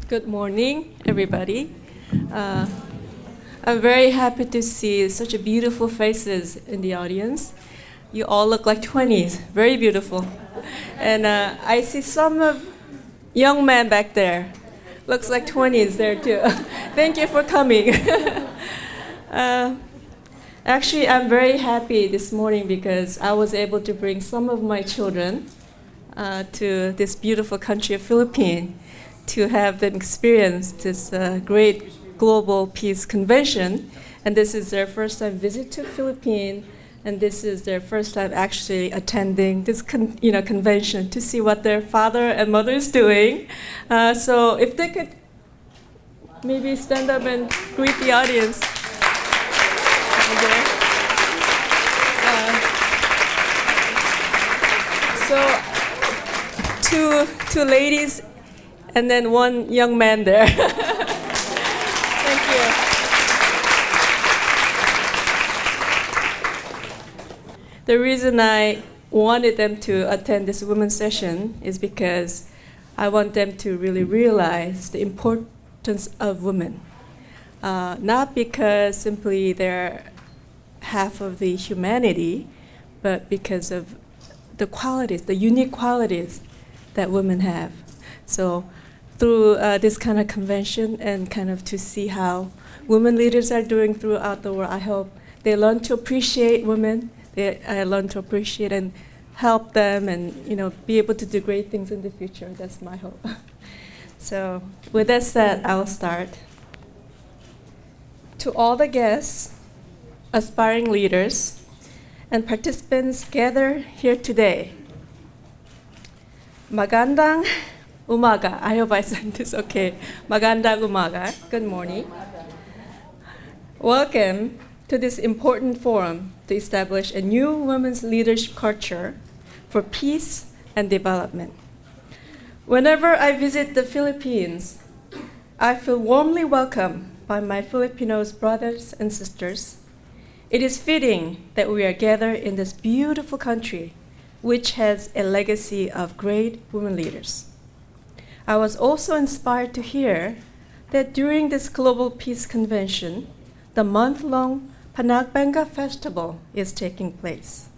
Good morning, everybody. I'm very happy to see such a beautiful faces in the audience. You all look like 20s, very beautiful. And I see some of young men back there. Looks like 20s there too. Thank you for coming. Actually, I'm very happy this morning because I was able to bring some of my children to this beautiful country of Philippines to have them experience this great global peace convention. And this is their first time visit to Philippines, and this is their first time actually attending this convention to see what their father and mother is doing. So if they could maybe stand up and greet the audience. So two ladies and then one young man there. Thank you. The reason I wanted them to attend this women's session is because I want them to really realize the importance of women. Not because simply they're half of the humanity, but because of the qualities, the unique qualities that women have. So through this kind of convention and kind of to see how women leaders are doing throughout the world, I hope they learn to appreciate women. They learn to appreciate and help them and be able to do great things in the future. That's my hope. So with that said, I'll start. To all the guests, aspiring leaders, and participants gathered here today, Magandang Umaga. I hope I said this okay. Magandang Umaga. Good morning. Welcome to this important forum to establish a new women's leadership culture for peace and development. Whenever I visit the Philippines, I feel warmly welcomed by my Filipino brothers and sisters. It is fitting that we are gathered in this beautiful country, which has a legacy of great women leaders. I was also inspired to hear that during this Global Peace Convention, the month-long Panagbenga Festival is taking place.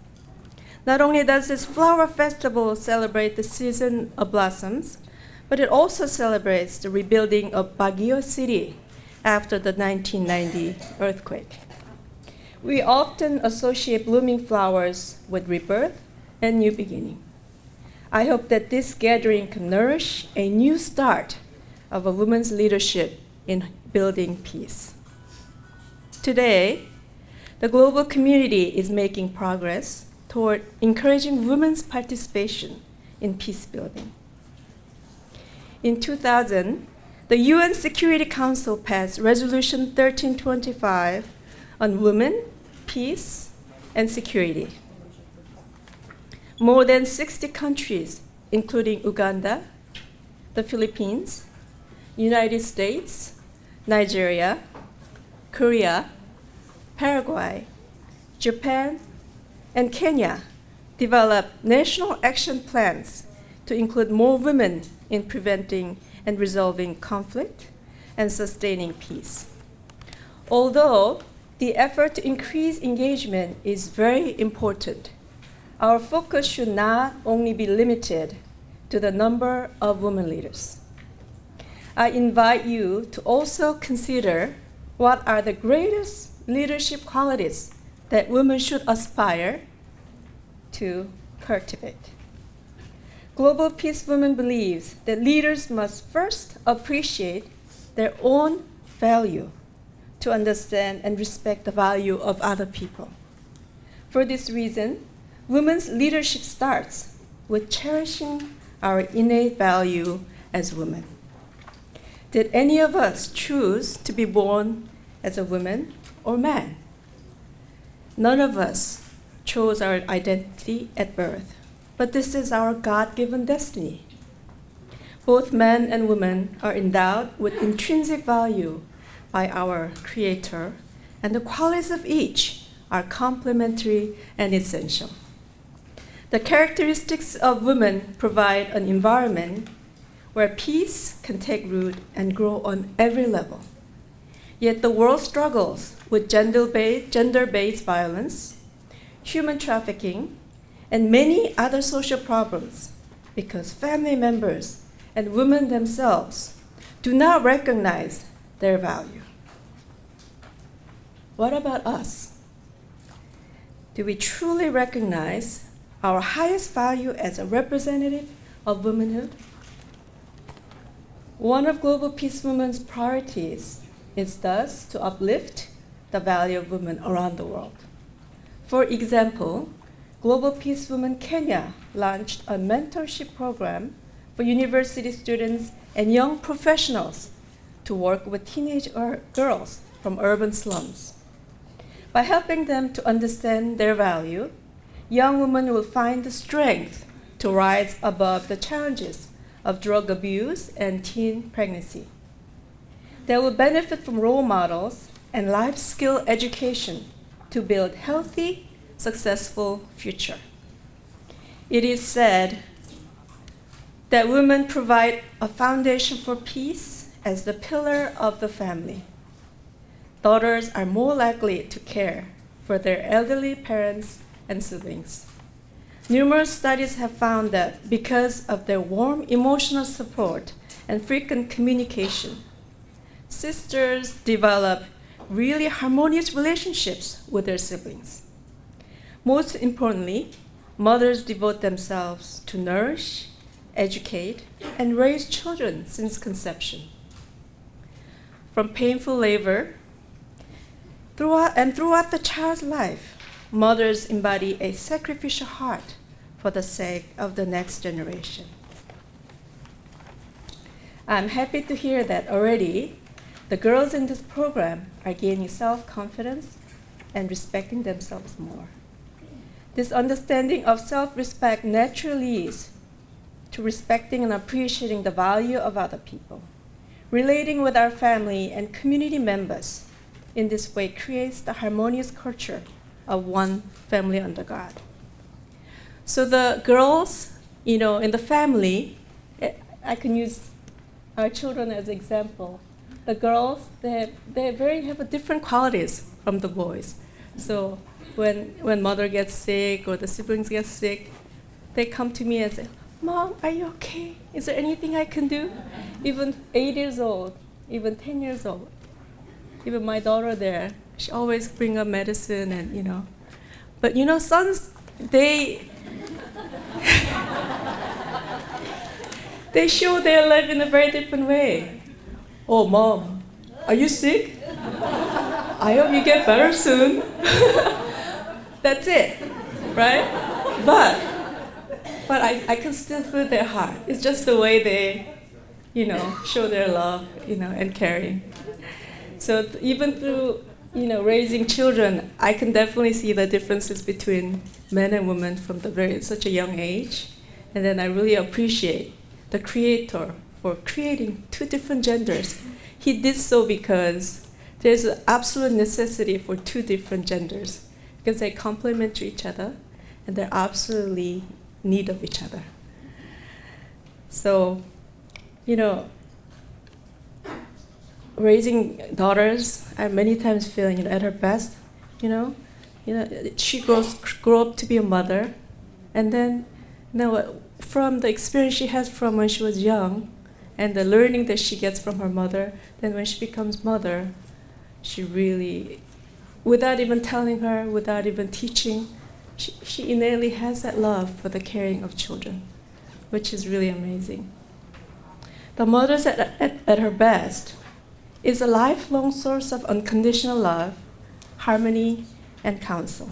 Not only does this flower festival celebrate the season of blossoms, but it also celebrates the rebuilding of Baguio City after the 1990 earthquake. We often associate blooming flowers with rebirth and new beginning. I hope that this gathering can nourish a new start of a woman's leadership in building peace. Today, the global community is making progress toward encouraging women's participation in peace building. In 2000, the UN Security Council passed Resolution 1325 on women, peace, and security. More than 60 countries, including Uganda, the Philippines, United States, Nigeria, Korea, Paraguay, Japan, and Kenya, developed national action plans to include more women in preventing and resolving conflict and sustaining peace. Although the effort to increase engagement is very important, our focus should not only be limited to the number of women leaders. I invite you to also consider what are the greatest leadership qualities that women should aspire to cultivate. Global Peace Women believes that leaders must first appreciate their own value to understand and respect the value of other people. For this reason, women's leadership starts with cherishing our innate value as women. Did any of us choose to be born as a woman or man? None of us chose our identity at birth, but this is our God-given destiny. Both men and women are endowed with intrinsic value by our Creator, and the qualities of each are complementary and essential. The characteristics of women provide an environment where peace can take root and grow on every level. Yet the world struggles with gender-based violence, human trafficking, and many other social problems because family members and women themselves do not recognize their value. What about us? Do we truly recognize our highest value as a representative of womanhood? One of Global Peace Women's priorities is thus to uplift the value of women around the world. For example, Global Peace Women Kenya launched a mentorship program for university students and young professionals to work with teenage girls from urban slums. By helping them to understand their value, young women will find the strength to rise above the challenges of drug abuse and teen pregnancy. They will benefit from role models and life skill education to build healthy, successful future. It is said that women provide a foundation for peace as the pillar of the family. Daughters are more likely to care for their elderly parents and siblings. Numerous studies have found that because of their warm emotional support and frequent communication, sisters develop really harmonious relationships with their siblings. Most importantly, mothers devote themselves to nourish, educate, and raise children since conception. From painful labor, throughout the child's life, mothers embody a sacrificial heart for the sake of the next generation. I'm happy to hear that already the girls in this program are gaining self-confidence and respecting themselves more. This understanding of self-respect naturally leads to respecting and appreciating the value of other people. Relating with our family and community members in this way creates the harmonious culture of one family under God. So the girls, in the family, I can use our children as example. The girls, they have different qualities from the boys. So when mother gets sick or the siblings get sick, they come to me and say, "Mom, are you okay? Is there anything I can do?" Even 8 years old, even 10 years old. Even my daughter there, she always bring up medicine and. But sons, they show their love in a very different way. "Oh, Mom, are you sick? I hope you get better soon." That's it, right? But I can still feel their heart. It's just the way they, show their love, and caring. So even through, raising children, I can definitely see the differences between men and women from such a young age. And then I really appreciate the Creator for creating two different genders. He did so because there's an absolute necessity for two different genders because they complement each other and they're absolutely in need of each other. So, raising daughters, I many times feel, at her best, she grow up to be a mother, and then, from the experience she has from when she was young, and the learning that she gets from her mother, then when she becomes mother, she really, without even telling her, without even teaching, she innately has that love for the caring of children, which is really amazing. The mother's at her best is a lifelong source of unconditional love, harmony, and counsel.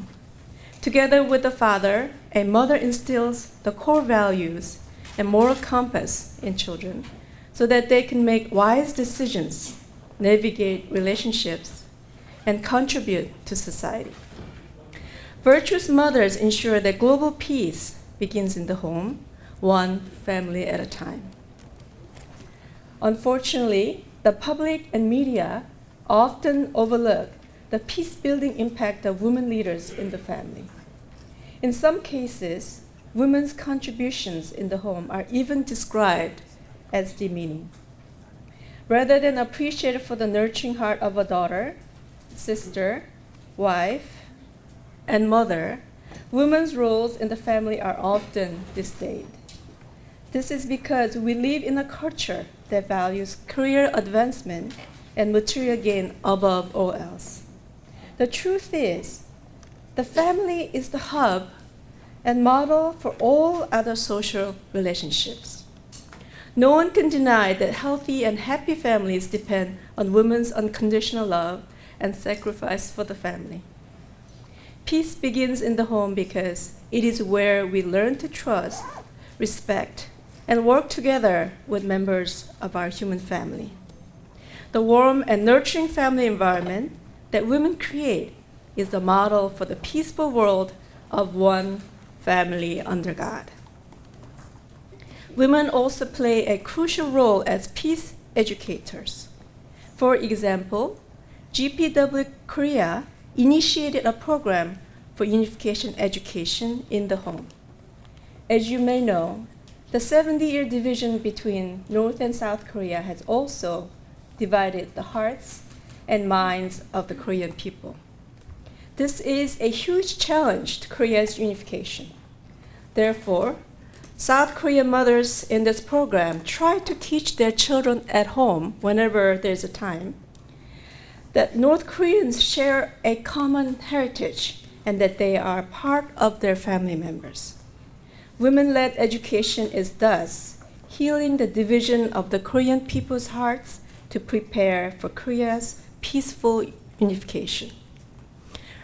Together with the father, a mother instills the core values and moral compass in children so that they can make wise decisions, navigate relationships, and contribute to society. Virtuous mothers ensure that global peace begins in the home, one family at a time. Unfortunately, the public and media often overlook the peace-building impact of women leaders in the family. In some cases, women's contributions in the home are even described as demeaning. Rather than appreciated for the nurturing heart of a daughter, sister, wife, and mother, women's roles in the family are often disdained. This is because we live in a culture that values career advancement and material gain above all else. The truth is, the family is the hub and model for all other social relationships. No one can deny that healthy and happy families depend on women's unconditional love and sacrifice for the family. Peace begins in the home because it is where we learn to trust, respect, and work together with members of our human family. The warm and nurturing family environment that women create is the model for the peaceful world of one family under God. Women also play a crucial role as peace educators. For example, GPW Korea initiated a program for unification education in the home. As you may know, the 70-year division between North and South Korea has also divided the hearts and minds of the Korean people. This is a huge challenge to Korea's unification. Therefore, South Korean mothers in this program try to teach their children at home, whenever there's a time, that North Koreans share a common heritage and that they are part of their family members. Women-led education is thus healing the division of the Korean people's hearts to prepare for Korea's peaceful unification.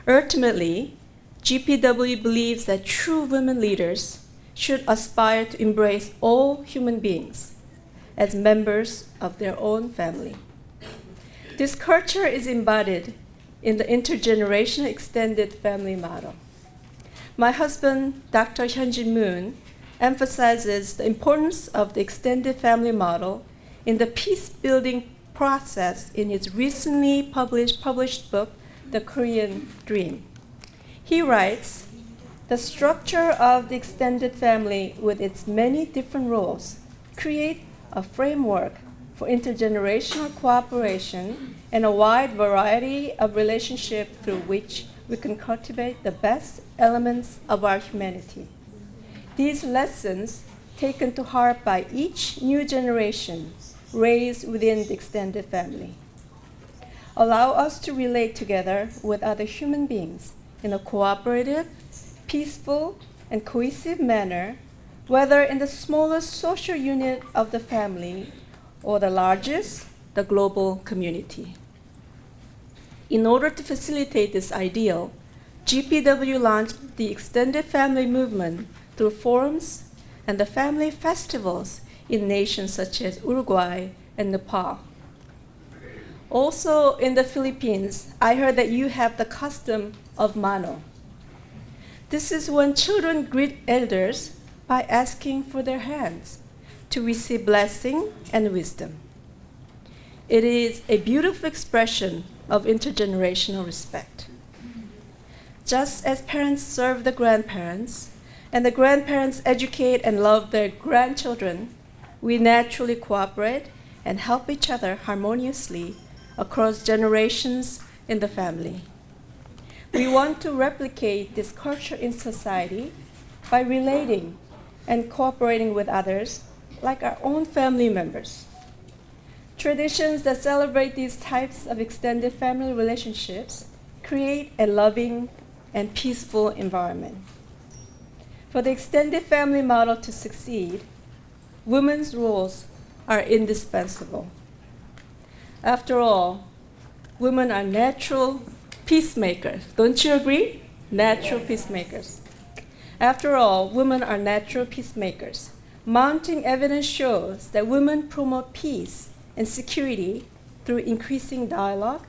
Ultimately, GPW believes that true women leaders should aspire to embrace all human beings as members of their own family. This culture is embodied in the intergenerational extended family model. My husband, Dr. Hyunjin Moon, emphasizes the importance of the extended family model in the peace-building process in his recently published book, The Korean Dream. He writes, "The structure of the extended family with its many different roles create a framework for intergenerational cooperation and a wide variety of relationships through which we can cultivate the best elements of our humanity. These lessons, taken to heart by each new generation raised within the extended family, allow us to relate together with other human beings in a cooperative, peaceful, and cohesive manner, whether in the smallest social unit of the family or the largest, the global community." In order to facilitate this ideal, GPW launched the extended family movement through forums and the family festivals in nations such as Uruguay and Nepal. Also in the Philippines, I heard that you have the custom of mano. This is when children greet elders by asking for their hands to receive blessing and wisdom. It is a beautiful expression of intergenerational respect. Just as parents serve the grandparents and the grandparents educate and love their grandchildren, we naturally cooperate and help each other harmoniously across generations in the family. We want to replicate this culture in society by relating and cooperating with others like our own family members. Traditions that celebrate these types of extended family relationships create a loving and peaceful environment. For the extended family model to succeed, women's roles are indispensable. After all, women are natural peacemakers. Don't you agree? Natural peacemakers. After all, women are natural peacemakers. Mounting evidence shows that women promote peace and security through increasing dialogue,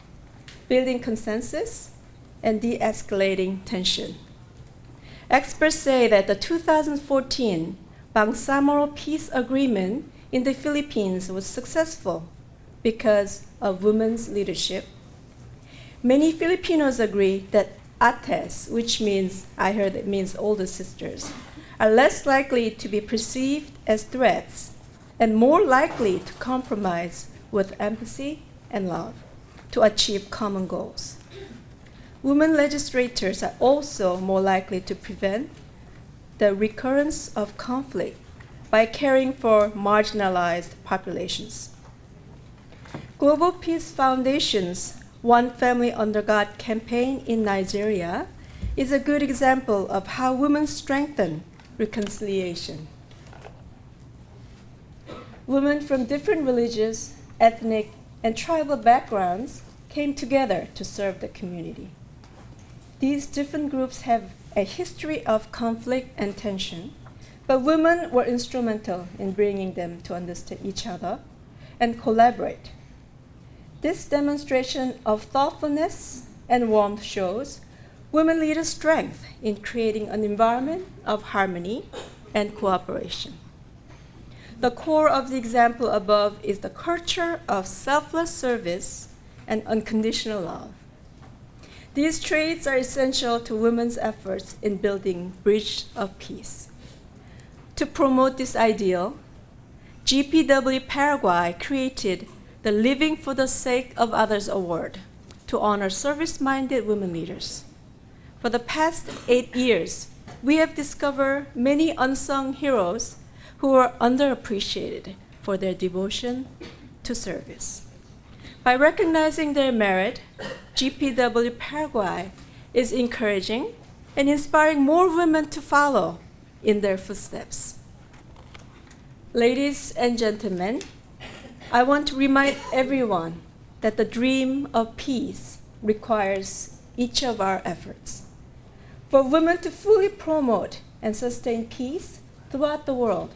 building consensus, and de-escalating tension. Experts say that the 2014 Bangsamoro Peace Agreement in the Philippines was successful because of women's leadership. Many Filipinos agree that ates, which means, I heard it means older sisters, are less likely to be perceived as threats and more likely to compromise with empathy and love to achieve common goals. Women legislators are also more likely to prevent the recurrence of conflict by caring for marginalized populations. Global Peace Foundation's One Family Under God campaign in Nigeria is a good example of how women strengthen reconciliation. Women from different religious, ethnic, and tribal backgrounds came together to serve the community. These different groups have a history of conflict and tension, but women were instrumental in bringing them to understand each other and collaborate. This demonstration of thoughtfulness and warmth shows women leaders' strength in creating an environment of harmony and cooperation. The core of the example above is the culture of selfless service and unconditional love. These traits are essential to women's efforts in building bridge of peace. To promote this ideal, GPW Paraguay created the Living for the Sake of Others Award to honor service-minded women leaders. For the past 8 years, we have discovered many unsung heroes who are underappreciated for their devotion to service. By recognizing their merit, GPW Paraguay is encouraging and inspiring more women to follow in their footsteps. Ladies and gentlemen, I want to remind everyone that the dream of peace requires each of our efforts. For women to fully promote and sustain peace throughout the world,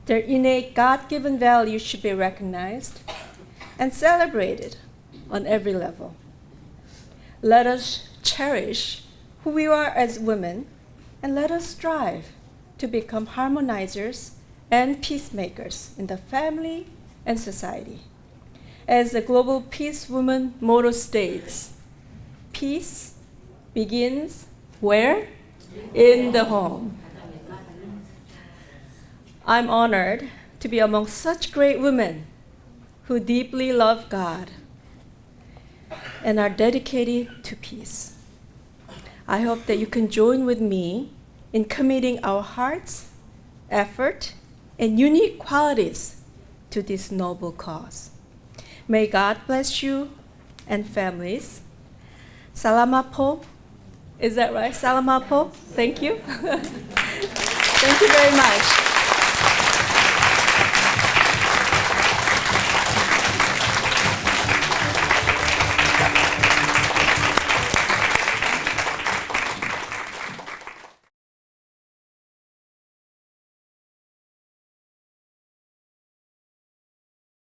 their innate God-given values should be recognized and celebrated on every level. Let us cherish who we are as women, and let us strive to become harmonizers and peacemakers in the family and society. As the Global Peace Woman motto states, peace begins where? In the home. I'm honored to be among such great women who deeply love God and are dedicated to peace. I hope that you can join with me in committing our hearts, effort, and unique qualities to this noble cause. May God bless you and families. Salamat po. Is that right? Salamat po. Thank you. Thank you very much.